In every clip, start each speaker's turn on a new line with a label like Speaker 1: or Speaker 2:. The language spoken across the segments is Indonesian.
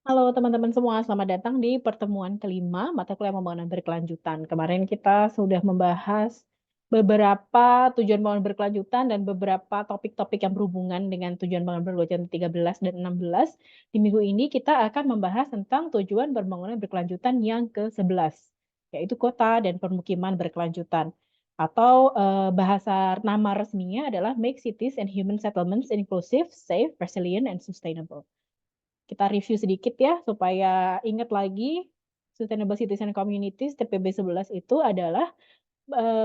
Speaker 1: Halo teman-teman semua, selamat datang di pertemuan kelima mata kuliah pembangunan berkelanjutan. Kemarin kita sudah membahas beberapa tujuan pembangunan berkelanjutan dan beberapa topik-topik yang berhubungan dengan tujuan pembangunan berkelanjutan 13 dan 16. Di minggu ini kita akan membahas tentang tujuan pembangunan berkelanjutan yang ke-11, yaitu kota dan permukiman berkelanjutan. Atau bahasa nama resminya adalah Make Cities and Human Settlements Inclusive, Safe, Resilient, and Sustainable. Kita review sedikit ya, supaya ingat lagi, Sustainable Citizen Communities TPB 11 itu adalah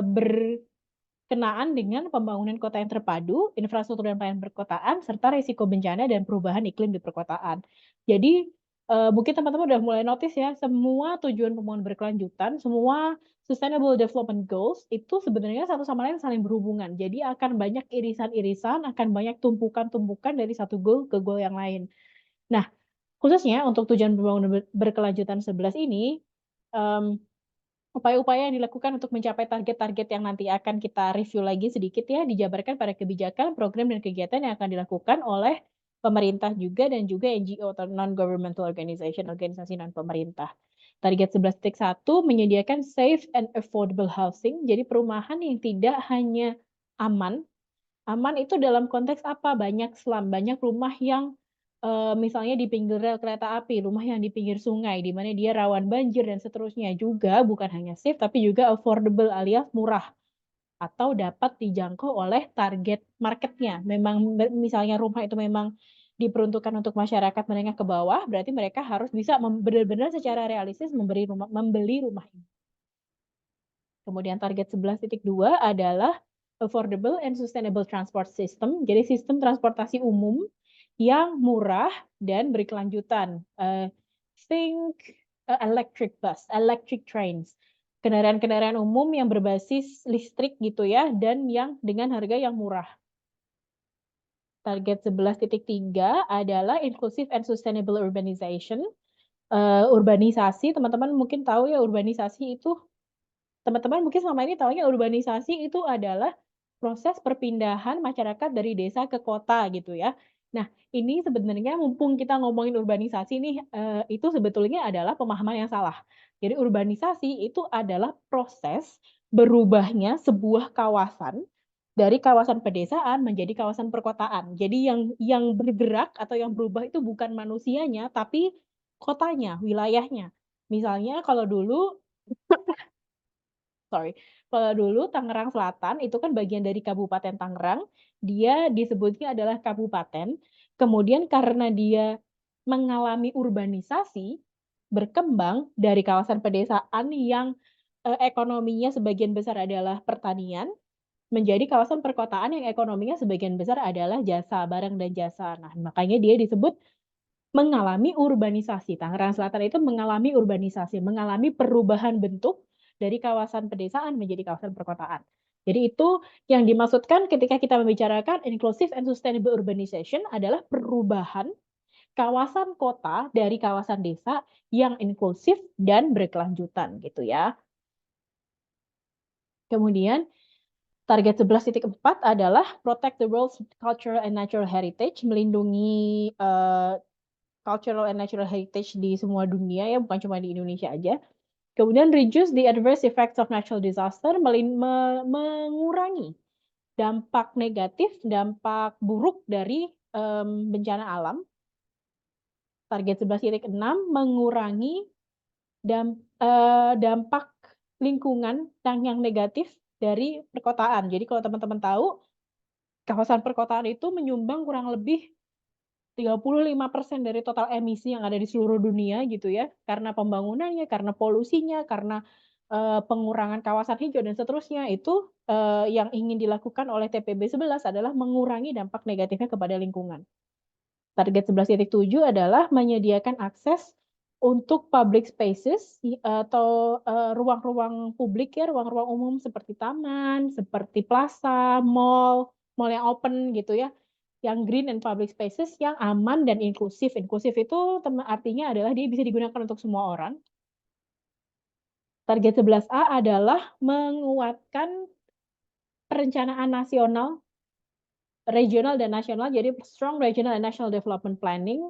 Speaker 1: berkenaan dengan pembangunan kota yang terpadu, infrastruktur dan pelayanan perkotaan, serta risiko bencana dan perubahan iklim di perkotaan. Jadi mungkin teman-teman udah mulai notice ya, semua tujuan pembangunan berkelanjutan, semua Sustainable Development Goals itu sebenarnya satu sama lain saling berhubungan. Jadi akan banyak irisan-irisan, akan banyak tumpukan-tumpukan dari satu goal ke goal yang lain. Nah, khususnya untuk tujuan pembangunan berkelanjutan 11 ini, mmm, upaya-upaya yang dilakukan untuk mencapai target-target yang nanti akan kita review lagi sedikit ya, dijabarkan pada kebijakan, program, dan kegiatan yang akan dilakukan oleh pemerintah juga dan juga NGO atau non-governmental organization, organisasi non-pemerintah. Target 11.1 menyediakan safe and affordable housing, jadi perumahan yang tidak hanya aman. Aman itu dalam konteks apa? Banyak slum, banyak rumah yang, misalnya di pinggir rel kereta api, rumah yang di pinggir sungai, di mana dia rawan banjir dan seterusnya. Juga bukan hanya safe, tapi juga affordable alias murah atau dapat dijangkau oleh target market-nya. Memang misalnya rumah itu memang diperuntukkan untuk masyarakat menengah ke bawah, berarti mereka harus bisa benar-benar secara realistis membeli rumah ini. Kemudian target 11.2 adalah affordable and sustainable transport system. Jadi sistem transportasi umum yang murah dan berkelanjutan. Think electric bus, electric trains. Kendaraan-kendaraan umum yang berbasis listrik gitu ya, dan yang dengan harga yang murah. Target 11.3 adalah inclusive and sustainable urbanization. Urbanisasi, teman-teman mungkin tahu ya, urbanisasi itu teman-teman mungkin selama ini taunya urbanisasi itu adalah proses perpindahan masyarakat dari desa ke kota gitu ya. Nah, ini sebenarnya mumpung kita ngomongin urbanisasi nih, itu sebetulnya adalah pemahaman yang salah. Jadi urbanisasi itu adalah proses berubahnya sebuah kawasan dari kawasan pedesaan menjadi kawasan perkotaan. Jadi yang bergerak atau yang berubah itu bukan manusianya, tapi kotanya, wilayahnya. Misalnya kalau dulu Sorry. Kalau dulu Tangerang Selatan itu kan bagian dari Kabupaten Tangerang, dia disebutnya adalah kabupaten, kemudian karena dia mengalami urbanisasi, berkembang dari kawasan pedesaan yang, ekonominya sebagian besar adalah pertanian, menjadi kawasan perkotaan yang ekonominya sebagian besar adalah jasa, barang dan jasa. Nah, makanya dia disebut mengalami urbanisasi. Tangerang Selatan itu mengalami urbanisasi, mengalami perubahan bentuk dari kawasan pedesaan menjadi kawasan perkotaan. Jadi itu yang dimaksudkan ketika kita membicarakan inclusive and sustainable urbanization adalah perubahan kawasan kota dari kawasan desa yang inklusif dan berkelanjutan gitu ya. Kemudian target 11.4 adalah protect the world's cultural and natural heritage, melindungi cultural and natural heritage di semua dunia ya, bukan cuma di Indonesia aja. Kemudian reduce the adverse effects of natural disaster, mengurangi dampak negatif, dampak buruk dari, bencana alam. Target 11.6 mengurangi dampak lingkungan yang negatif dari perkotaan. Jadi kalau teman-teman tahu, kawasan perkotaan itu menyumbang kurang lebih 35% dari total emisi yang ada di seluruh dunia gitu ya, karena pembangunannya, karena polusinya, karena, pengurangan kawasan hijau dan seterusnya, itu, yang ingin dilakukan oleh TPB 11 adalah mengurangi dampak negatifnya kepada lingkungan. Target 11.7 adalah menyediakan akses untuk public spaces atau, ruang-ruang publik ya, ruang-ruang umum seperti taman, seperti plaza, mall, mall yang open gitu ya, yang green and public spaces yang aman dan inklusif. Inklusif itu artinya adalah dia bisa digunakan untuk semua orang. Target 11A adalah menguatkan perencanaan nasional regional dan nasional, jadi strong regional and national development planning.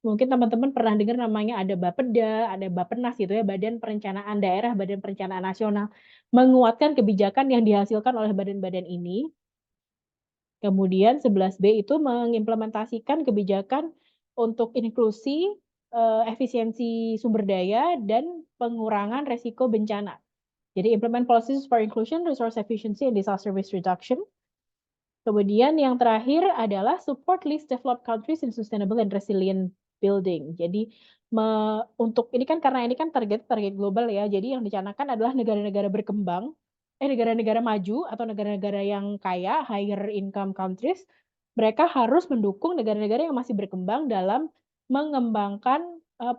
Speaker 1: Mungkin teman-teman pernah dengar namanya ada Bapeda, ada Bappenas gitu ya, Badan Perencanaan Daerah, Badan Perencanaan Nasional, menguatkan kebijakan yang dihasilkan oleh badan-badan ini. Kemudian 11B itu mengimplementasikan kebijakan untuk inklusi, efisiensi sumber daya, dan pengurangan resiko bencana. Jadi implement policies for inclusion, resource efficiency, and disaster risk reduction. Kemudian yang terakhir adalah support least developed countries in sustainable and resilient building. Jadi untuk ini kan karena ini kan target global ya. Jadi yang dicanangkan adalah negara-negara berkembang, negara-negara maju atau negara-negara yang kaya, higher income countries, mereka harus mendukung negara-negara yang masih berkembang dalam mengembangkan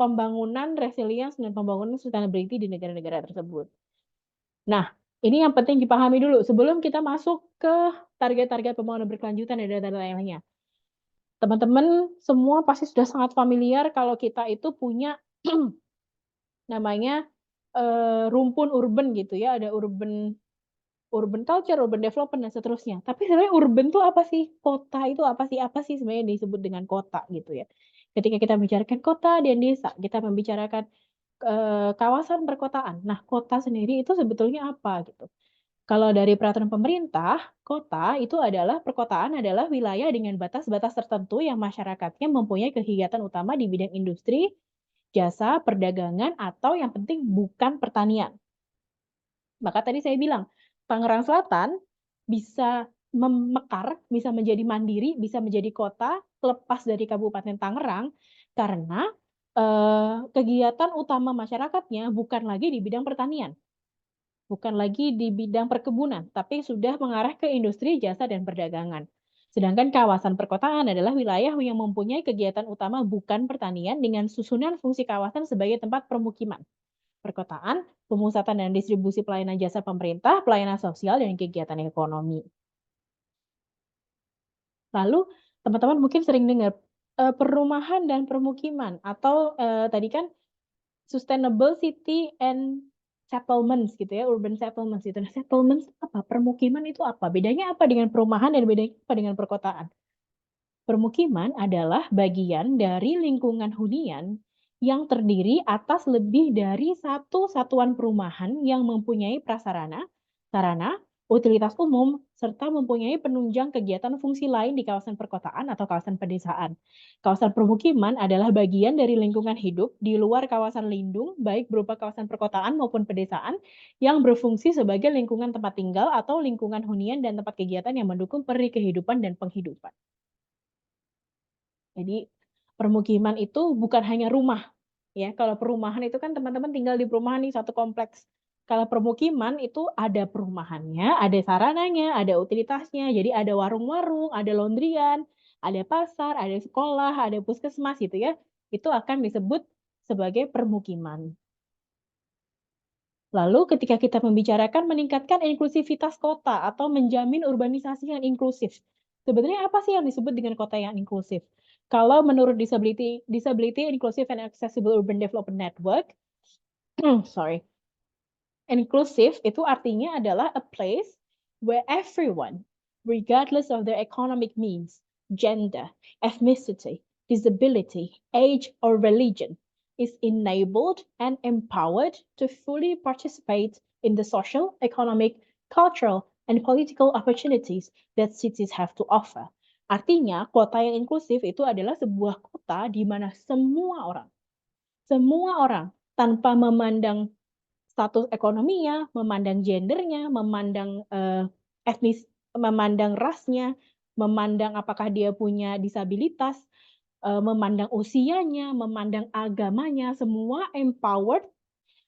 Speaker 1: pembangunan resilience dan pembangunan sustainability di negara-negara tersebut. Nah, ini yang penting dipahami dulu sebelum kita masuk ke target-target pembangunan berkelanjutan dan data lainnya. Teman-teman semua pasti sudah sangat familiar kalau kita itu punya namanya rumpun urban gitu ya, ada urban urban culture, urban development dan seterusnya. Tapi sebenarnya urban tuh apa sih? Kota itu apa sih? Apa sih sebenarnya yang disebut dengan kota gitu ya. Ketika kita membicarakan kota dan desa, kita membicarakan kawasan perkotaan. Nah, kota sendiri itu sebetulnya apa gitu. Kalau dari peraturan pemerintah, kota itu adalah perkotaan adalah wilayah dengan batas-batas tertentu yang masyarakatnya mempunyai kegiatan utama di bidang industri, jasa, perdagangan, atau yang penting bukan pertanian. Maka tadi saya bilang, Tangerang Selatan bisa memekar, bisa menjadi mandiri, bisa menjadi kota lepas dari Kabupaten Tangerang karena kegiatan utama masyarakatnya bukan lagi di bidang pertanian. Bukan lagi di bidang perkebunan, tapi sudah mengarah ke industri, jasa, dan perdagangan. Sedangkan kawasan perkotaan adalah wilayah yang mempunyai kegiatan utama bukan pertanian dengan susunan fungsi kawasan sebagai tempat permukiman. Perkotaan, pemusatan dan distribusi pelayanan jasa pemerintah, pelayanan sosial, dan kegiatan ekonomi. Lalu teman-teman mungkin sering dengar perumahan dan permukiman atau tadi kan sustainable city and settlements gitu ya, urban settlements gitu. Nah, settlements apa? Permukiman itu apa? Bedanya apa dengan perumahan dan bedanya apa dengan perkotaan? Permukiman adalah bagian dari lingkungan hunian yang terdiri atas lebih dari satu satuan perumahan yang mempunyai prasarana, sarana, utilitas umum, serta mempunyai penunjang kegiatan fungsi lain di kawasan perkotaan atau kawasan pedesaan. Kawasan permukiman adalah bagian dari lingkungan hidup di luar kawasan lindung, baik berupa kawasan perkotaan maupun pedesaan, yang berfungsi sebagai lingkungan tempat tinggal atau lingkungan hunian dan tempat kegiatan yang mendukung peri kehidupan dan penghidupan. Jadi permukiman itu bukan hanya rumah, ya. Kalau perumahan itu kan teman-teman tinggal di perumahan nih satu kompleks. Kalau permukiman itu ada perumahannya, ada sarananya, ada utilitasnya. Jadi ada warung-warung, ada laundryan, ada pasar, ada sekolah, ada puskesmas gitu ya. Itu akan disebut sebagai permukiman. Lalu ketika kita membicarakan meningkatkan inklusivitas kota atau menjamin urbanisasi yang inklusif. Sebenarnya apa sih yang disebut dengan kota yang inklusif? Kalau menurut Disability Inclusive and Accessible Urban Development Network, sorry, inklusif itu artinya adalah a place where everyone, regardless of their economic means, gender, ethnicity, disability, age, or religion, is enabled and empowered to fully participate in the social, economic, cultural, and political opportunities that cities have to offer. Artinya, kota yang inklusif itu adalah sebuah kota di mana semua orang tanpa memandang status ekonominya, memandang gendernya, memandang etnis, memandang rasnya, memandang apakah dia punya disabilitas, memandang usianya, memandang agamanya, semua empowered,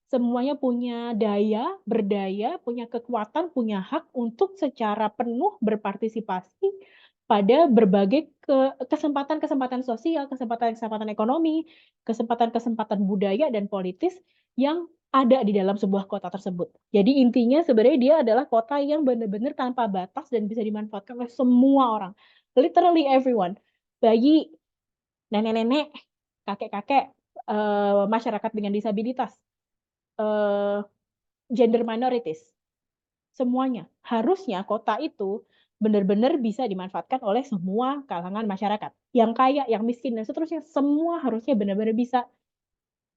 Speaker 1: semuanya punya daya, berdaya, punya kekuatan, punya hak untuk secara penuh berpartisipasi pada berbagai kesempatan-kesempatan sosial, kesempatan-kesempatan ekonomi, kesempatan-kesempatan budaya dan politis yang ada di dalam sebuah kota tersebut. Jadi intinya sebenarnya dia adalah kota yang benar-benar tanpa batas dan bisa dimanfaatkan oleh semua orang. Literally everyone. Bayi, nenek-nenek, kakek-kakek, masyarakat dengan disabilitas, gender minorities, semuanya. Harusnya kota itu benar-benar bisa dimanfaatkan oleh semua kalangan masyarakat. Yang kaya, yang miskin, dan seterusnya, semua harusnya benar-benar bisa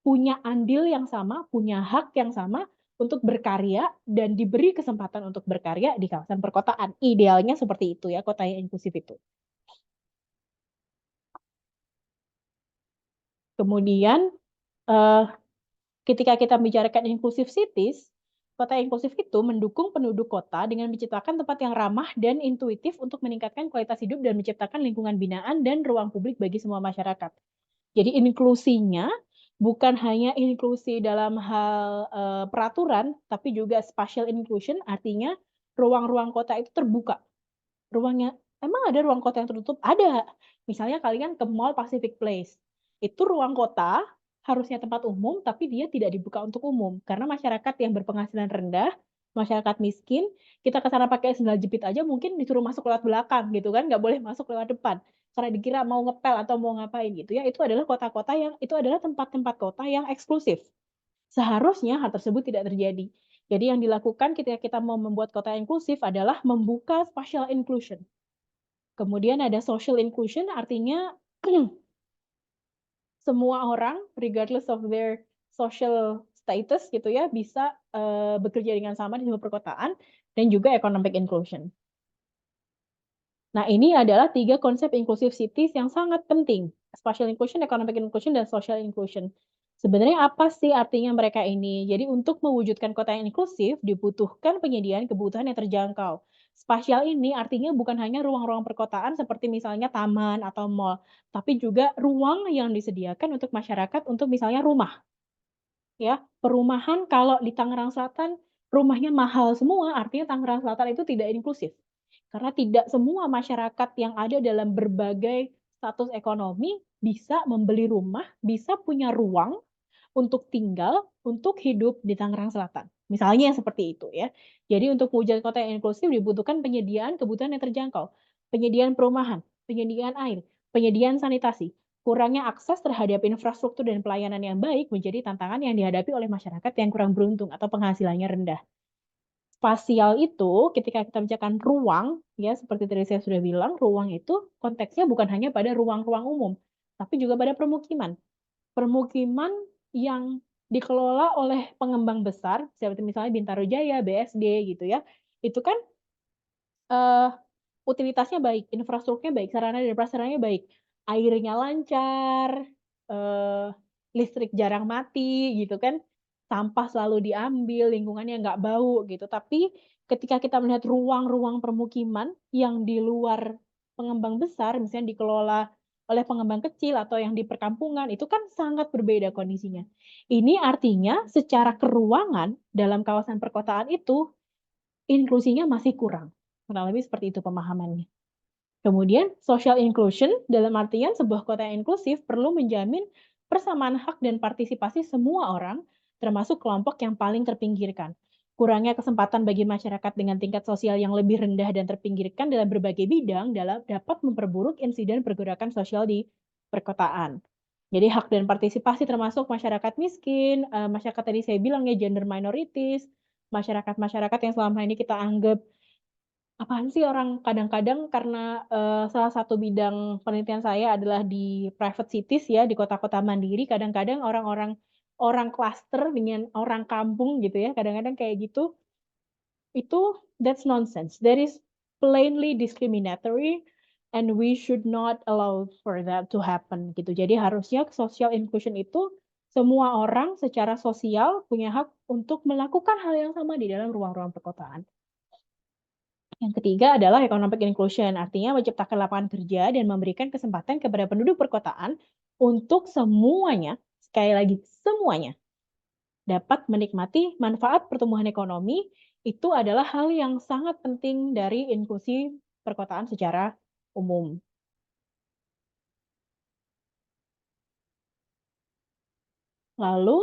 Speaker 1: punya andil yang sama, punya hak yang sama untuk berkarya dan diberi kesempatan untuk berkarya di kawasan perkotaan. Idealnya seperti itu ya, kota yang inklusif itu. Kemudian, eee, ketika kita bicarakan inclusive cities, kota inklusif itu mendukung penduduk kota dengan menciptakan tempat yang ramah dan intuitif untuk meningkatkan kualitas hidup dan menciptakan lingkungan binaan dan ruang publik bagi semua masyarakat. Jadi inklusinya bukan hanya inklusi dalam hal, peraturan, tapi juga spatial inclusion, artinya ruang-ruang kota itu terbuka. Ruangnya emang ada ruang kota yang tertutup? Ada. Misalnya kalian ke Mall Pacific Place, itu ruang kota, harusnya tempat umum, tapi dia tidak dibuka untuk umum. Karena masyarakat yang berpenghasilan rendah, masyarakat miskin, kita ke sana pakai sendal jepit aja mungkin disuruh masuk lewat belakang gitu kan, nggak boleh masuk lewat depan. Karena dikira mau ngepel atau mau ngapain gitu ya, itu adalah kota-kota yang itu adalah tempat-tempat kota yang eksklusif. Seharusnya hal tersebut tidak terjadi. Jadi yang dilakukan ketika kita mau membuat kota inklusif adalah membuka spatial inclusion. Kemudian ada social inclusion, artinya semua orang regardless of their social status gitu ya, bisa, bekerja dengan sama di sebuah perkotaan, dan juga economic inclusion. Nah, ini adalah 3 konsep inclusive cities yang sangat penting, spatial inclusion, economic inclusion, dan social inclusion. Sebenarnya apa sih artinya mereka ini? Jadi untuk mewujudkan kota yang inklusif dibutuhkan penyediaan kebutuhan yang terjangkau. Spasial ini artinya bukan hanya ruang-ruang perkotaan seperti misalnya taman atau mall, tapi juga ruang yang disediakan untuk masyarakat untuk misalnya rumah. Ya, perumahan kalau di Tangerang Selatan, rumahnya mahal semua, artinya Tangerang Selatan itu tidak inklusif. Karena tidak semua masyarakat yang ada dalam berbagai status ekonomi bisa membeli rumah, bisa punya ruang untuk tinggal, untuk hidup di Tangerang Selatan. Misalnya seperti itu ya. Jadi untuk mewujudkan kota yang inklusif dibutuhkan penyediaan kebutuhan yang terjangkau, penyediaan perumahan, penyediaan air, penyediaan sanitasi. Kurangnya akses terhadap infrastruktur dan pelayanan yang baik menjadi tantangan yang dihadapi oleh masyarakat yang kurang beruntung atau penghasilannya rendah. Spasial itu ketika kita bicarakan ruang, ya seperti tadi saya sudah bilang, ruang itu konteksnya bukan hanya pada ruang-ruang umum, tapi juga pada permukiman. Permukiman yang dikelola oleh pengembang besar, seperti misalnya Bintaro Jaya, BSD gitu ya, itu kan, eee, utilitasnya baik, infrastrukturnya baik, sarana dan prasarananya baik, airnya lancar, eee, listrik jarang mati gitu kan, sampah selalu diambil, lingkungannya nggak bau gitu. Tapi ketika kita melihat ruang-ruang permukiman yang di luar pengembang besar, misalnya dikelola oleh pengembang kecil atau yang di perkampungan, itu kan sangat berbeda kondisinya. Ini artinya secara keruangan dalam kawasan perkotaan itu, inklusinya masih kurang, kurang lebih seperti itu pemahamannya. Kemudian social inclusion dalam artian sebuah kota yang inklusif perlu menjamin persamaan hak dan partisipasi semua orang, termasuk kelompok yang paling terpinggirkan. Kurangnya kesempatan bagi masyarakat dengan tingkat sosial yang lebih rendah dan terpinggirkan dalam berbagai bidang dapat memperburuk insiden pergerakan sosial di perkotaan. Jadi hak dan partisipasi termasuk masyarakat miskin, masyarakat tadi saya bilang ya gender minorities, masyarakat-masyarakat yang selama ini kita anggap apaan sih orang kadang-kadang karena, salah satu bidang penelitian saya adalah di private cities ya, di kota-kota mandiri, kadang-kadang orang klaster dengan orang kampung gitu ya, kadang-kadang kayak gitu, itu that's nonsense. That is plainly discriminatory and we should not allow for that to happen gitu. Jadi harusnya social inclusion itu semua orang secara sosial punya hak untuk melakukan hal yang sama di dalam ruang-ruang perkotaan. Yang ketiga adalah economic inclusion, artinya menciptakan lapangan kerja dan memberikan kesempatan kepada penduduk perkotaan untuk semuanya, sekali lagi semuanya, dapat menikmati manfaat pertumbuhan ekonomi, itu adalah hal yang sangat penting dari inklusi perkotaan secara umum. Lalu,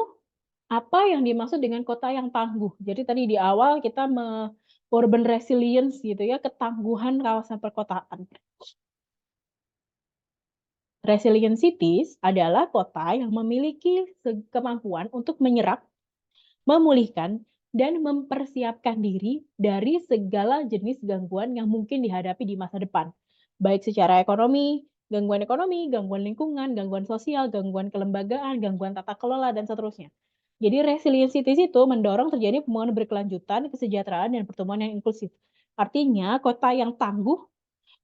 Speaker 1: apa yang dimaksud dengan kota yang tangguh? Jadi tadi di awal kita urban resilience gitu ya, ketangguhan kawasan perkotaan. Resilient cities adalah kota yang memiliki kemampuan untuk menyerap, memulihkan, dan mempersiapkan diri dari segala jenis gangguan yang mungkin dihadapi di masa depan. Baik secara ekonomi, gangguan lingkungan, gangguan sosial, gangguan kelembagaan, gangguan tata kelola, dan seterusnya. Jadi resiliensitis itu mendorong terjadi pembangunan berkelanjutan, kesejahteraan, dan pertumbuhan yang inklusif. Artinya kota yang tangguh,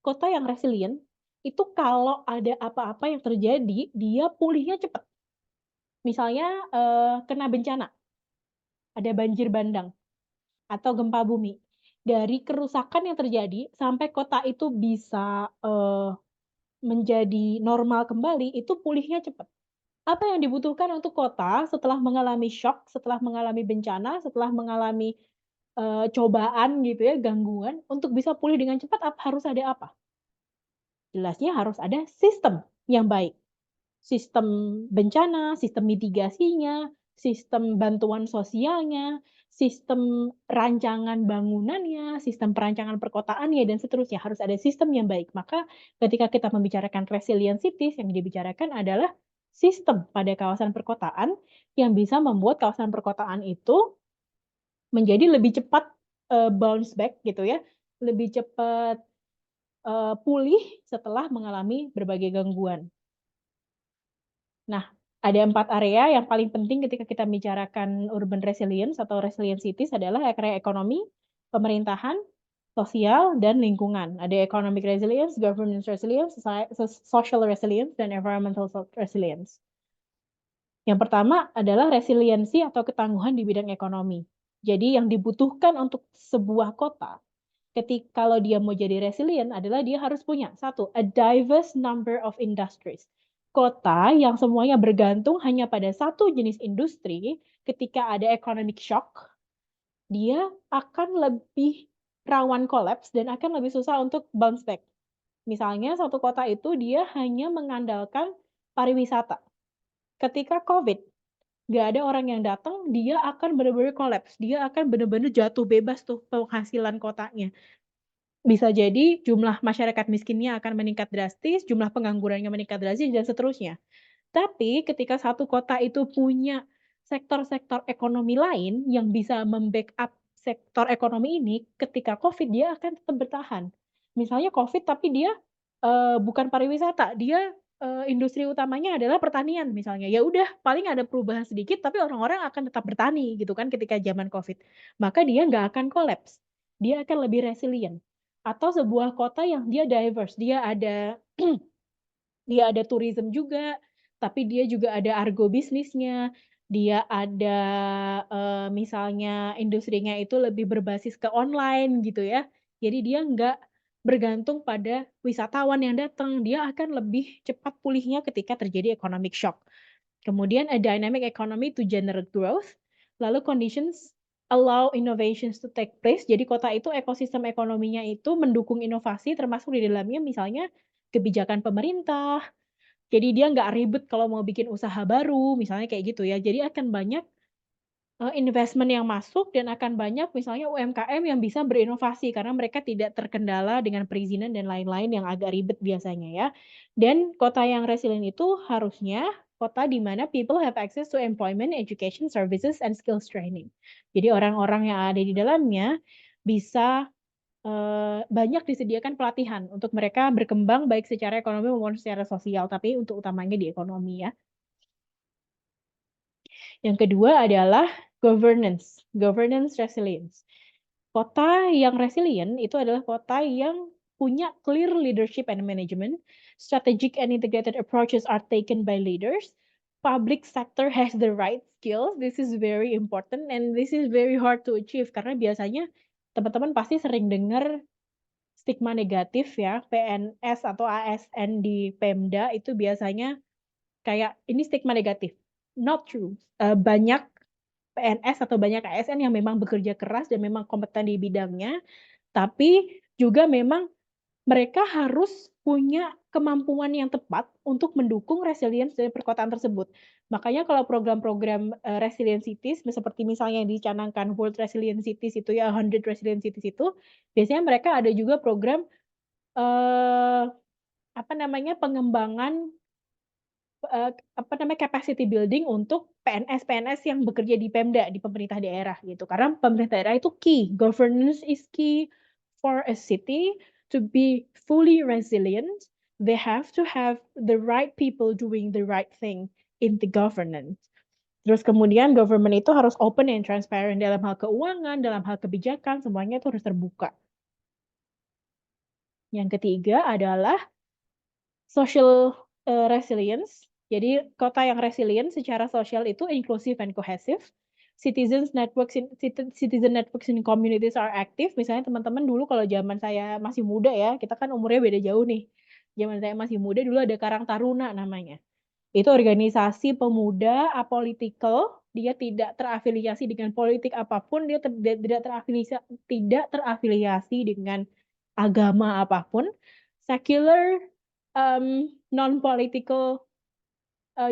Speaker 1: kota yang resilient, itu kalau ada apa-apa yang terjadi, dia pulihnya cepat. Misalnya, kena bencana, ada banjir bandang atau gempa bumi. Dari kerusakan yang terjadi sampai kota itu bisa, menjadi normal kembali, itu pulihnya cepat. Apa yang dibutuhkan untuk kota setelah mengalami syok, setelah mengalami bencana, setelah mengalami, cobaan gitu ya, gangguan, untuk bisa pulih dengan cepat harus ada apa? Jelasnya harus ada sistem yang baik. Sistem bencana, sistem mitigasinya, sistem bantuan sosialnya, sistem rancangan bangunannya, sistem perancangan perkotaannya, dan seterusnya. Harus ada sistem yang baik. Maka ketika kita membicarakan resilient cities, yang dibicarakan adalah sistem pada kawasan perkotaan yang bisa membuat kawasan perkotaan itu menjadi lebih cepat, bounce back gitu ya, lebih cepat, pulih setelah mengalami berbagai gangguan. Nah, ada 4 area yang paling penting ketika kita bicarakan urban resilience atau resilient cities adalah area ekonomi, pemerintahan, sosial, dan lingkungan. Ada economic resilience, governance resilience, social resilience, dan environmental resilience. Yang pertama adalah resiliensi atau ketangguhan di bidang ekonomi. Jadi yang dibutuhkan untuk sebuah kota, kalau dia mau jadi resilient adalah dia harus punya, satu, a diverse number of industries. Kota yang semuanya bergantung hanya pada satu jenis industri, ketika ada economic shock, dia akan lebih rawan kolaps dan akan lebih susah untuk bounce back. Misalnya satu kota itu dia hanya mengandalkan pariwisata. Ketika Covid, nggak ada orang yang datang, dia akan benar-benar kolaps, dia akan benar-benar jatuh bebas tuh penghasilan kotanya. Bisa jadi jumlah masyarakat miskinnya akan meningkat drastis, jumlah penganggurannya meningkat drastis, dan seterusnya. Tapi ketika satu kota itu punya sektor-sektor ekonomi lain yang bisa membackup sektor ekonomi ini, ketika Covid dia akan tetap bertahan. Misalnya Covid tapi dia, bukan pariwisata, dia, industri utamanya adalah pertanian misalnya. Ya udah paling ada perubahan sedikit tapi orang-orang akan tetap bertani gitu kan ketika zaman Covid. Maka dia nggak akan kolaps, dia akan lebih resilient. Atau sebuah kota yang dia diverse, dia ada dia ada tourism juga, tapi dia juga ada argo bisnisnya, dia ada, misalnya industrinya itu lebih berbasis ke online gitu ya. Jadi dia nggak bergantung pada wisatawan yang datang, dia akan lebih cepat pulihnya ketika terjadi economic shock. Kemudian a dynamic economy to generate growth, lalu conditions allow innovations to take place. Jadi kota itu ekosistem ekonominya itu mendukung inovasi termasuk di dalamnya misalnya kebijakan pemerintah, jadi dia nggak ribet kalau mau bikin usaha baru, misalnya kayak gitu ya. Jadi akan banyak, investment yang masuk dan akan banyak misalnya UMKM yang bisa berinovasi karena mereka tidak terkendala dengan perizinan dan lain-lain yang agak ribet biasanya ya. Dan kota yang resilient itu harusnya kota di mana people have access to employment, education, services, and skills training. Jadi orang-orang yang ada di dalamnya bisa banyak disediakan pelatihan untuk mereka berkembang baik secara ekonomi maupun secara sosial, tapi untuk utamanya di ekonomi ya. Yang kedua adalah governance resilience. Kota yang resilient itu adalah kota yang punya clear leadership and management, strategic and integrated approaches are taken by leaders, public sector has the right skills, this is very important and this is very hard to achieve karena biasanya teman-teman pasti sering dengar stigma negatif ya, PNS atau ASN di Pemda itu biasanya kayak ini stigma negatif, not true. Banyak PNS atau banyak ASN yang memang bekerja keras dan memang kompeten di bidangnya, tapi juga memang mereka harus punya kemampuan yang tepat untuk mendukung resilience dari perkotaan tersebut. Makanya kalau program-program, resilient cities seperti misalnya yang dicanangkan World Resilient Cities itu ya, 100 Resilient Cities itu, biasanya mereka ada juga program, apa namanya, pengembangan apa namanya, capacity building untuk PNS-PNS yang bekerja di Pemda, di pemerintah daerah gitu. Karena pemerintah daerah itu key, governance is key for a city to be fully resilient. They have to have the right people doing the right thing in the governance. Terus kemudian government itu harus open and transparent dalam hal keuangan, dalam hal kebijakan, semuanya itu harus terbuka. Yang ketiga adalah social, resilience. Jadi kota yang resilient secara sosial itu inclusive and cohesive. Citizen networks in communities are active. Misalnya teman-teman dulu kalau zaman saya masih muda ya, kita kan umurnya beda jauh nih. Zaman saya masih muda dulu ada Karang Taruna namanya. Itu organisasi pemuda apolitical, dia tidak terafiliasi dengan politik apapun, dia tidak terafiliasi dengan agama apapun, secular, non-political,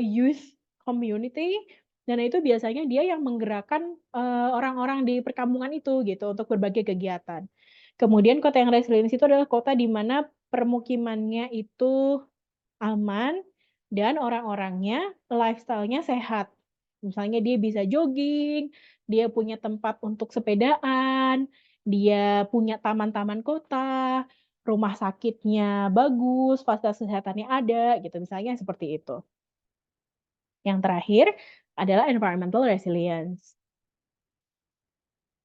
Speaker 1: youth community, dan itu biasanya dia yang menggerakkan, orang-orang di perkampungan itu gitu untuk berbagai kegiatan. Kemudian kota yang resilience itu adalah kota di mana permukimannya itu aman, dan orang-orangnya lifestyle-nya sehat. Misalnya dia bisa jogging, dia punya tempat untuk sepedaan, dia punya taman-taman kota, rumah sakitnya bagus, fasilitas kesehatannya ada, gitu, misalnya seperti itu. Yang terakhir adalah environmental resilience.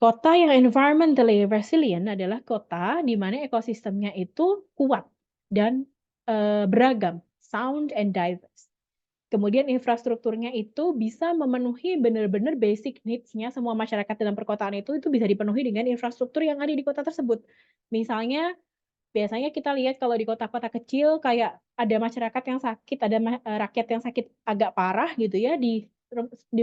Speaker 1: Kota yang environmentally resilient adalah kota di mana ekosistemnya itu kuat dan, beragam, sound and diverse. Kemudian infrastrukturnya itu bisa memenuhi benar-benar basic needs-nya semua masyarakat dalam perkotaan itu bisa dipenuhi dengan infrastruktur yang ada di kota tersebut. Misalnya, biasanya kita lihat kalau di kota-kota kecil kayak ada masyarakat yang sakit, ada rakyat yang sakit agak parah gitu ya di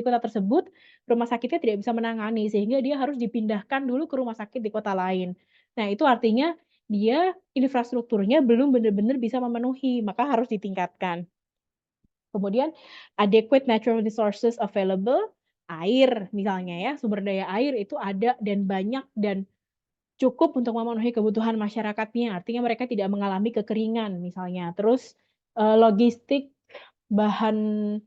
Speaker 1: kota tersebut, rumah sakitnya tidak bisa menangani sehingga dia harus dipindahkan dulu ke rumah sakit di kota lain. Nah itu artinya dia infrastrukturnya belum benar-benar bisa memenuhi, maka harus ditingkatkan. Kemudian adequate natural resources available, air misalnya ya, sumber daya air itu ada dan banyak dan cukup untuk memenuhi kebutuhan masyarakatnya, artinya mereka tidak mengalami kekeringan misalnya. Terus, logistik, bahan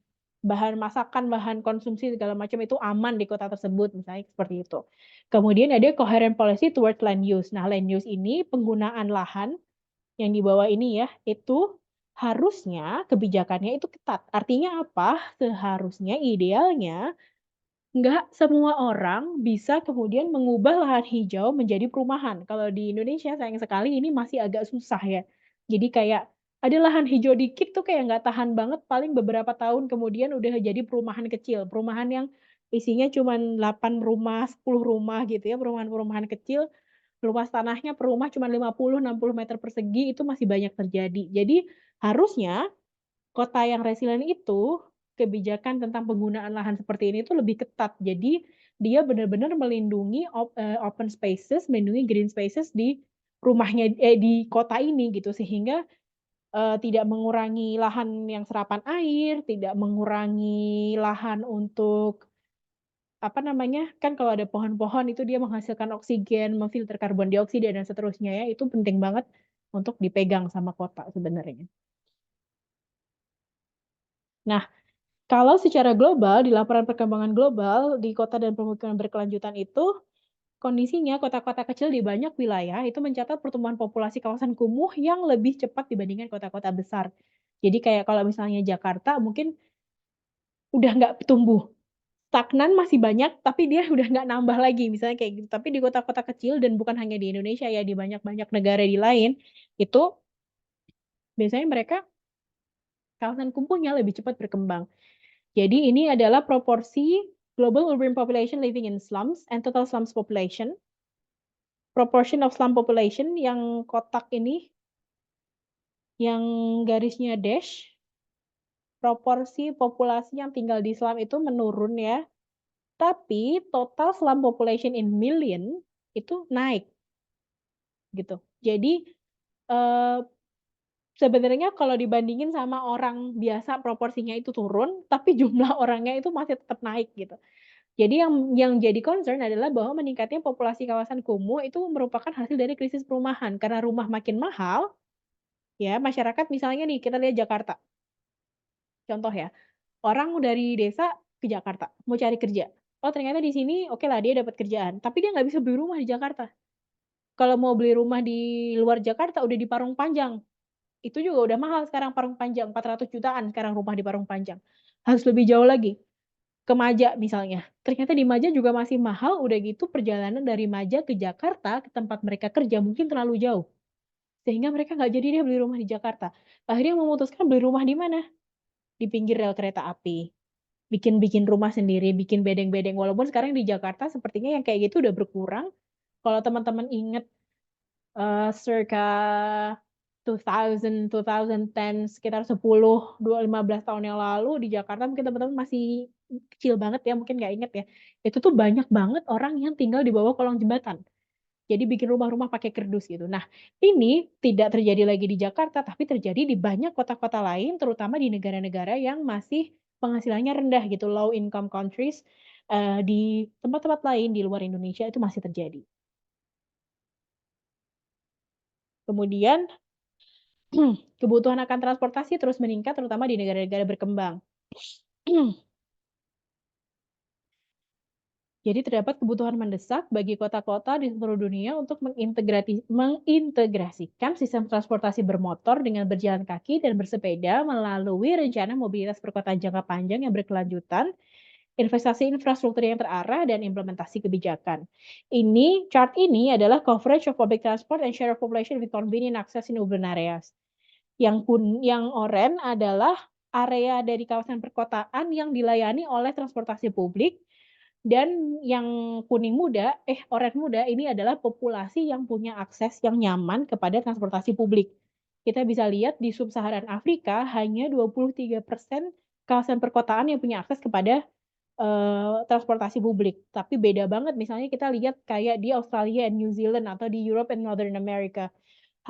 Speaker 1: bahan masakan, bahan konsumsi segala macam itu aman di kota tersebut, misalnya seperti itu. Kemudian ada coherent policy towards land use. Nah, land use ini penggunaan lahan yang di bawah ini ya, itu harusnya kebijakannya itu ketat. Artinya apa? Seharusnya idealnya nggak semua orang bisa kemudian mengubah lahan hijau menjadi perumahan. Kalau di Indonesia sayang sekali ini masih agak susah ya. Jadi kayak ada lahan hijau dikit tuh kayak nggak tahan banget, paling beberapa tahun kemudian udah jadi perumahan kecil. Perumahan yang isinya cuman 8 rumah, 10 rumah gitu ya, perumahan-perumahan kecil, luas tanahnya per rumah cuma 50, 60 meter persegi itu masih banyak terjadi. Jadi harusnya kota yang resilient itu, kebijakan tentang penggunaan lahan seperti ini tuh lebih ketat. Jadi, dia benar-benar melindungi open spaces, melindungi green spaces di di kota ini gitu, sehingga, tidak mengurangi lahan yang serapan air, tidak mengurangi lahan untuk, apa namanya, kan kalau ada pohon-pohon itu dia menghasilkan oksigen, memfilter karbon dioksida dan seterusnya ya, itu penting banget untuk dipegang sama kota sebenarnya. Nah, kalau secara global, di laporan perkembangan global, di kota dan pemukiman berkelanjutan itu, kondisinya kota-kota kecil di banyak wilayah itu mencatat pertumbuhan populasi kawasan kumuh yang lebih cepat dibandingkan kota-kota besar. Jadi kayak kalau misalnya Jakarta mungkin udah nggak tumbuh, stagnan masih banyak, tapi dia udah nggak nambah lagi, misalnya kayak gitu. Tapi di kota-kota kecil dan bukan hanya di Indonesia ya, di banyak-banyak negara di lain, itu biasanya mereka kawasan kumuhnya lebih cepat berkembang. Jadi ini adalah proporsi global urban population living in slums and total slums population. Proportion of slum population yang kotak ini, yang garisnya dash, proporsi populasi yang tinggal di slum itu menurun ya, tapi total slum population in million itu naik gitu. Jadi, eee, sebenarnya kalau dibandingin sama orang biasa proporsinya itu turun, tapi jumlah orangnya itu masih tetap naik gitu. Jadi yang jadi concern adalah bahwa meningkatnya populasi kawasan kumuh itu merupakan hasil dari krisis perumahan. Karena rumah makin mahal, ya masyarakat misalnya nih kita lihat Jakarta. Contoh ya, orang dari desa ke Jakarta, mau cari kerja. Oh ternyata di sini oke lah dia dapat kerjaan, tapi dia nggak bisa beli rumah di Jakarta. Kalau mau beli rumah di luar Jakarta udah di Parung Panjang, itu juga udah mahal sekarang Parung Panjang, 400 jutaan sekarang rumah di Parung Panjang. Harus lebih jauh lagi, ke Maja misalnya. Ternyata di Maja juga masih mahal, udah gitu perjalanan dari Maja ke Jakarta, ke tempat mereka kerja mungkin terlalu jauh. Sehingga mereka nggak jadi deh beli rumah di Jakarta. Akhirnya memutuskan beli rumah di mana? Di pinggir rel kereta api. Bikin-bikin rumah sendiri, bikin bedeng-bedeng. Walaupun sekarang di Jakarta sepertinya yang kayak gitu udah berkurang. Kalau teman-teman inget, circa 2000, 2010, sekitar 10, 15 tahun yang lalu di Jakarta mungkin teman-teman masih kecil banget ya, mungkin nggak inget ya. Itu tuh banyak banget orang yang tinggal di bawah kolong jembatan. Jadi bikin rumah-rumah pakai kardus gitu. Nah, ini tidak terjadi lagi di Jakarta, tapi terjadi di banyak kota-kota lain, terutama di negara-negara yang masih penghasilannya rendah gitu, low income countries, di tempat-tempat lain di luar Indonesia itu masih terjadi. Kemudian kebutuhan akan transportasi terus meningkat terutama di negara-negara berkembang. Jadi terdapat kebutuhan mendesak bagi kota-kota di seluruh dunia untuk mengintegrasikan sistem transportasi bermotor dengan berjalan kaki dan bersepeda melalui rencana mobilitas perkotaan jangka panjang yang berkelanjutan, investasi infrastruktur yang terarah, dan implementasi kebijakan. Chart ini adalah coverage of public transport and share of population with convenient access in urban areas. Yang oranye adalah area dari kawasan perkotaan yang dilayani oleh transportasi publik, dan yang oranye muda ini adalah populasi yang punya akses yang nyaman kepada transportasi publik. Kita bisa lihat di sub-Saharan Afrika hanya 23% kawasan perkotaan yang punya akses kepada, transportasi publik. Tapi beda banget misalnya kita lihat kayak di Australia and New Zealand atau di Europe and Northern America.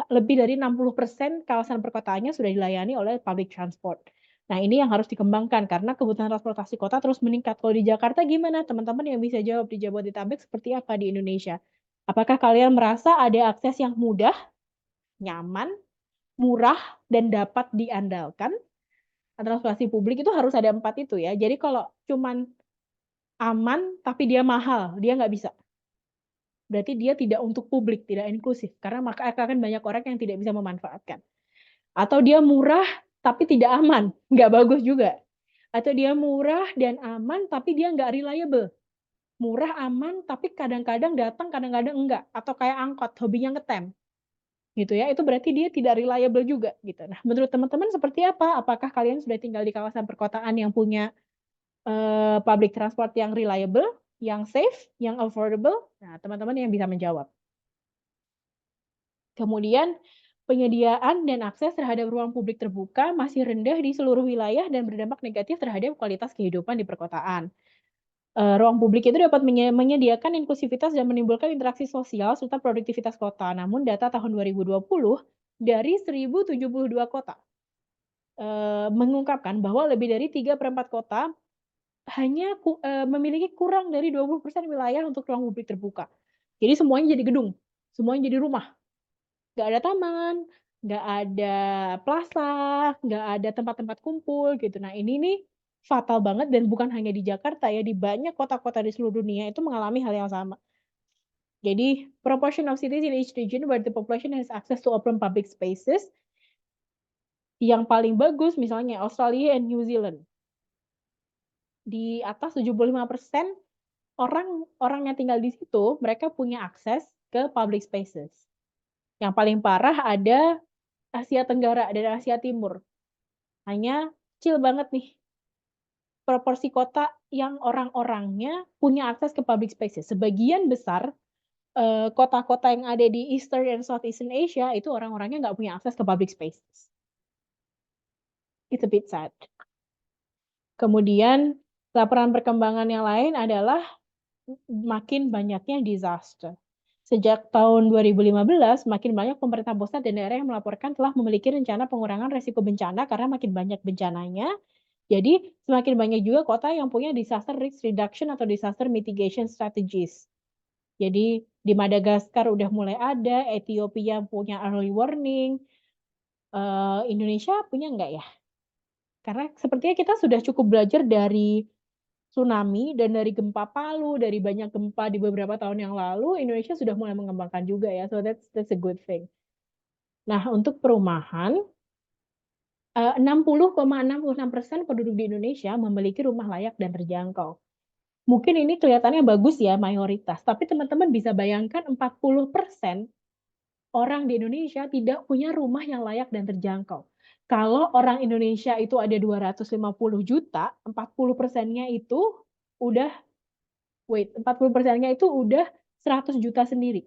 Speaker 1: Lebih dari 60% kawasan perkotaannya sudah dilayani oleh public transport. Nah, ini yang harus dikembangkan karena kebutuhan transportasi kota terus meningkat. Kalau di Jakarta gimana? Teman-teman yang bisa jawab di Jabodetabek seperti apa di Indonesia? Apakah kalian merasa ada akses yang mudah, nyaman, murah, dan dapat diandalkan? Transportasi publik itu harus ada 4 itu ya. Jadi kalau cuman aman tapi dia mahal, dia nggak bisa. Berarti dia tidak untuk publik, tidak inklusif. Karena maka akan banyak orang yang tidak bisa memanfaatkan. Atau dia murah tapi tidak aman, nggak bagus juga. Atau dia murah dan aman tapi dia nggak reliable. Murah, aman, tapi kadang-kadang datang, kadang-kadang enggak. Atau kayak angkot, hobinya ngetem, gitu ya. Itu berarti dia tidak reliable juga, gitu. Nah, menurut teman-teman seperti apa? Apakah kalian sudah tinggal di kawasan perkotaan yang punya, public transport yang reliable, yang safe, yang affordable? Nah, teman-teman yang bisa menjawab. Kemudian, penyediaan dan akses terhadap ruang publik terbuka masih rendah di seluruh wilayah dan berdampak negatif terhadap kualitas kehidupan di perkotaan. Ruang publik itu dapat menyediakan inklusivitas dan menimbulkan interaksi sosial serta produktivitas kota. Namun data tahun 2020 dari 1.072 kota, mengungkapkan bahwa lebih dari 3/4 kota memiliki kurang dari 20% wilayah untuk ruang publik terbuka. Jadi semuanya jadi gedung, semuanya jadi rumah. Nggak ada taman, nggak ada plaza, nggak ada tempat-tempat kumpul gitu. Nah ini nih fatal banget dan bukan hanya di Jakarta ya, di banyak kota-kota di seluruh dunia itu mengalami hal yang sama. Jadi proportion of cities in each region where the population has access to open public spaces, yang paling bagus misalnya Australia and New Zealand. Di atas 75% orang orang yang tinggal di situ, mereka punya akses ke public spaces. Yang paling parah ada Asia Tenggara dan Asia Timur. Hanya kecil banget nih proporsi kota yang orang-orangnya punya akses ke public spaces. Sebagian besar, kota-kota yang ada di Eastern and Southeastern Asia itu orang-orangnya nggak punya akses ke public spaces. It's a bit sad. Kemudian laporan perkembangan yang lain adalah makin banyaknya disaster. Sejak tahun 2015, makin banyak pemerintah pusat dan daerah yang melaporkan telah memiliki rencana pengurangan resiko bencana karena makin banyak bencananya. Jadi, semakin banyak juga kota yang punya disaster risk reduction atau disaster mitigation strategies. Jadi, di Madagaskar udah mulai ada, Ethiopia punya early warning, Indonesia punya nggak ya? Karena sepertinya kita sudah cukup belajar dari tsunami dan dari gempa Palu, dari banyak gempa di beberapa tahun yang lalu, Indonesia sudah mulai mengembangkan juga ya, so that's a good thing. Nah, untuk perumahan, 60,66% penduduk di Indonesia memiliki rumah layak dan terjangkau. Mungkin ini kelihatannya bagus ya, mayoritas, tapi teman-teman bisa bayangkan 40% orang di Indonesia tidak punya rumah yang layak dan terjangkau. Kalau orang Indonesia itu ada 250 juta, 40%-nya itu udah 40%-nya itu udah 100 juta sendiri.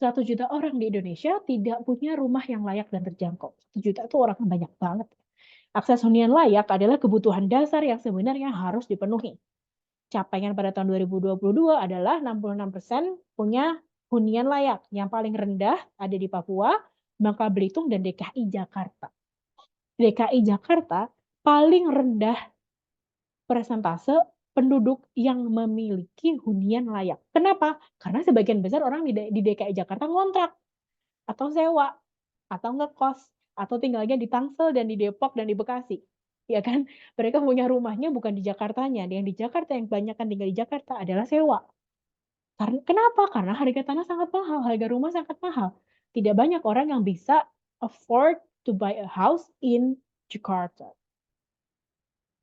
Speaker 1: 100 juta orang di Indonesia tidak punya rumah yang layak dan terjangkau. 1 juta itu orang banyak banget. Akses hunian layak adalah kebutuhan dasar yang sebenarnya harus dipenuhi. Capaian pada tahun 2022 adalah 66% punya hunian layak. Yang paling rendah ada di Papua, Bangka Belitung, dan DKI Jakarta. DKI Jakarta paling rendah persentase penduduk yang memiliki hunian layak. Kenapa? Karena sebagian besar orang di DKI Jakarta ngontrak atau sewa atau ngekos atau tinggalnya di Tangsel dan di Depok dan di Bekasi. Ya kan? Mereka punya rumahnya bukan di Jakartanya. Yang di Jakarta yang kebanyakan tinggal di Jakarta adalah sewa. Karena kenapa? Karena harga tanah sangat mahal, harga rumah sangat mahal. Tidak banyak orang yang bisa afford to buy a house in Jakarta.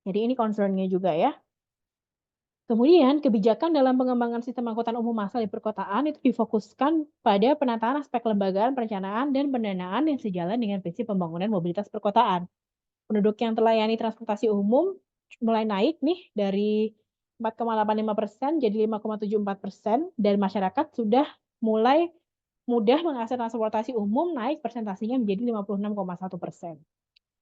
Speaker 1: Jadi ini concern-nya juga ya. Kemudian, kebijakan dalam pengembangan sistem angkutan umum massal di perkotaan itu difokuskan pada penataan aspek kelembagaan, perencanaan, dan pendanaan yang sejalan dengan visi pembangunan mobilitas perkotaan. Penduduk yang terlayani transportasi umum mulai naik nih dari 4,85% jadi 5,74% dan masyarakat sudah mulai mudah mengakses transportasi umum naik persentasinya menjadi 56,1%.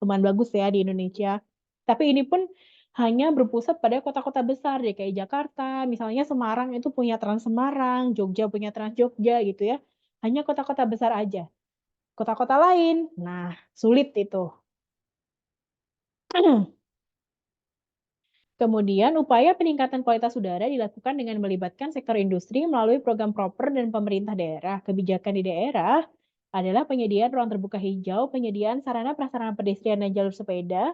Speaker 1: Lumayan bagus ya di Indonesia. Tapi ini pun hanya berpusat pada kota-kota besar DKI Jakarta, misalnya Semarang itu punya Trans Semarang, Jogja punya Trans Jogja gitu ya. Hanya kota-kota besar aja. Kota-kota lain, nah sulit itu. Kemudian, upaya peningkatan kualitas udara dilakukan dengan melibatkan sektor industri melalui program proper dan pemerintah daerah. Kebijakan di daerah adalah penyediaan ruang terbuka hijau, penyediaan sarana prasarana pedestrian dan jalur sepeda,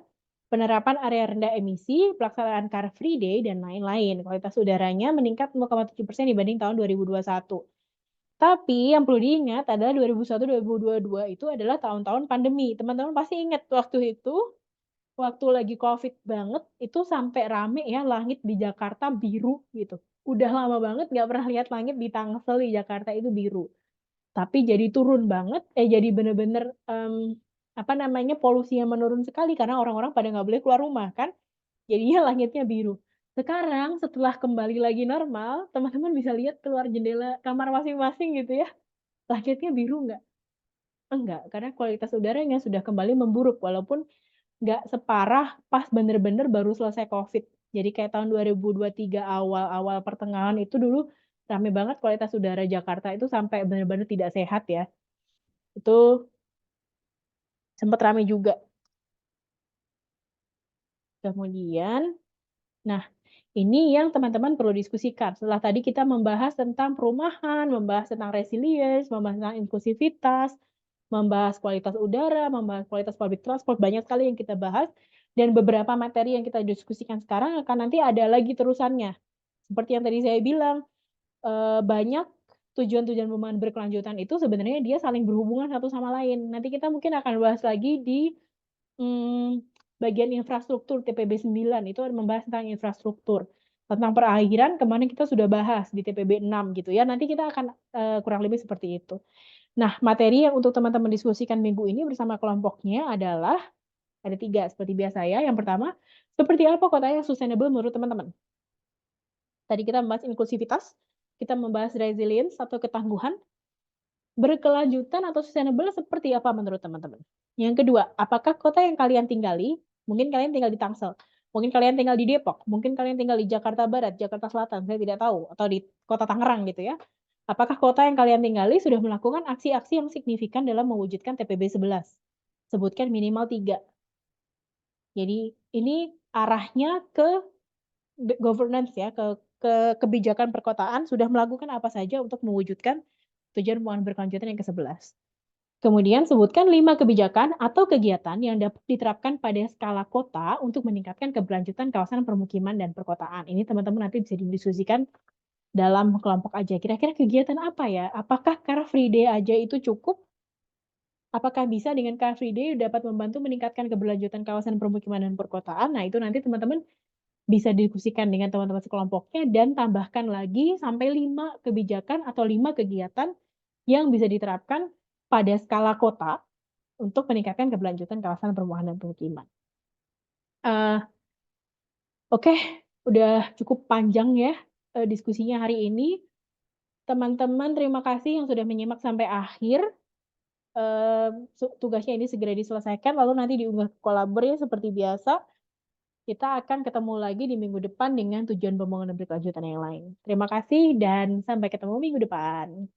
Speaker 1: penerapan area rendah emisi, pelaksanaan Car Free Day, dan lain-lain. Kualitas udaranya meningkat 0,7% dibanding tahun 2021. Tapi yang perlu diingat adalah 2021-2022 itu adalah tahun-tahun pandemi. Teman-teman pasti ingat waktu itu waktu lagi Covid banget, itu sampai rame ya langit di Jakarta biru gitu. Udah lama banget nggak pernah lihat langit di Tangsel di Jakarta itu biru. Tapi jadi turun banget, jadi bener-bener, apa namanya, polusinya menurun sekali karena orang-orang pada nggak boleh keluar rumah kan, jadinya langitnya biru. Sekarang setelah kembali lagi normal, teman-teman bisa lihat keluar jendela kamar masing-masing gitu ya, langitnya biru nggak? Enggak, karena kualitas udaranya sudah kembali memburuk walaupun nggak separah pas bener-bener baru selesai Covid. Jadi kayak tahun 2023 awal-awal pertengahan itu dulu rame banget kualitas udara Jakarta itu sampai bener-bener tidak sehat ya. Itu sempet rame juga. Kemudian, nah ini yang teman-teman perlu diskusikan. Setelah tadi kita membahas tentang perumahan, membahas tentang resilience, membahas tentang inklusivitas, membahas kualitas udara, membahas kualitas public transport, banyak sekali yang kita bahas. Dan beberapa materi yang kita diskusikan sekarang akan nanti ada lagi terusannya. Seperti yang tadi saya bilang, banyak tujuan-tujuan pembangunan berkelanjutan itu sebenarnya dia saling berhubungan satu sama lain. Nanti kita mungkin akan bahas lagi di bagian infrastruktur TPB 9 itu membahas tentang infrastruktur. Tentang perakhiran kemarin kita sudah bahas di TPB 6 gitu ya. Nanti kita akan, kurang lebih seperti itu. Nah, materi yang untuk teman-teman diskusikan minggu ini bersama kelompoknya adalah ada 3 seperti biasa ya. Yang pertama, seperti apa kota yang sustainable menurut teman-teman? Tadi kita membahas inklusivitas, kita membahas resilience atau ketangguhan, berkelanjutan atau sustainable seperti apa menurut teman-teman? Yang kedua, apakah kota yang kalian tinggali, mungkin kalian tinggal di Tangsel, mungkin kalian tinggal di Depok, mungkin kalian tinggal di Jakarta Barat, Jakarta Selatan, saya tidak tahu, atau di kota Tangerang gitu ya. Apakah kota yang kalian tinggali sudah melakukan aksi-aksi yang signifikan dalam mewujudkan TPB 11? Sebutkan minimal 3. Jadi ini arahnya ke governance ya, ke kebijakan perkotaan sudah melakukan apa saja untuk mewujudkan tujuan pembangunan berkelanjutan yang ke-11. Kemudian sebutkan 5 kebijakan atau kegiatan yang dapat diterapkan pada skala kota untuk meningkatkan keberlanjutan kawasan permukiman dan perkotaan. Ini teman-teman nanti bisa didiskusikan dalam kelompok aja. Kira-kira kegiatan apa ya? Apakah Car Free Day aja itu cukup? Apakah bisa dengan Car Free Day dapat membantu meningkatkan keberlanjutan kawasan permukiman dan perkotaan? Nah, itu nanti teman-teman bisa diskusikan dengan teman-teman sekelompoknya dan tambahkan lagi sampai 5 kebijakan atau 5 kegiatan yang bisa diterapkan pada skala kota untuk meningkatkan keberlanjutan kawasan perumahan dan pemukiman. Eee, oke, udah cukup panjang ya, diskusinya hari ini. Teman-teman terima kasih yang sudah menyimak sampai akhir, tugasnya ini segera diselesaikan lalu nanti diunggah ke Kolabor ya seperti biasa. Kita akan ketemu lagi di minggu depan dengan tujuan pembangunan berkelanjutan yang lain. Terima kasih dan sampai ketemu minggu depan.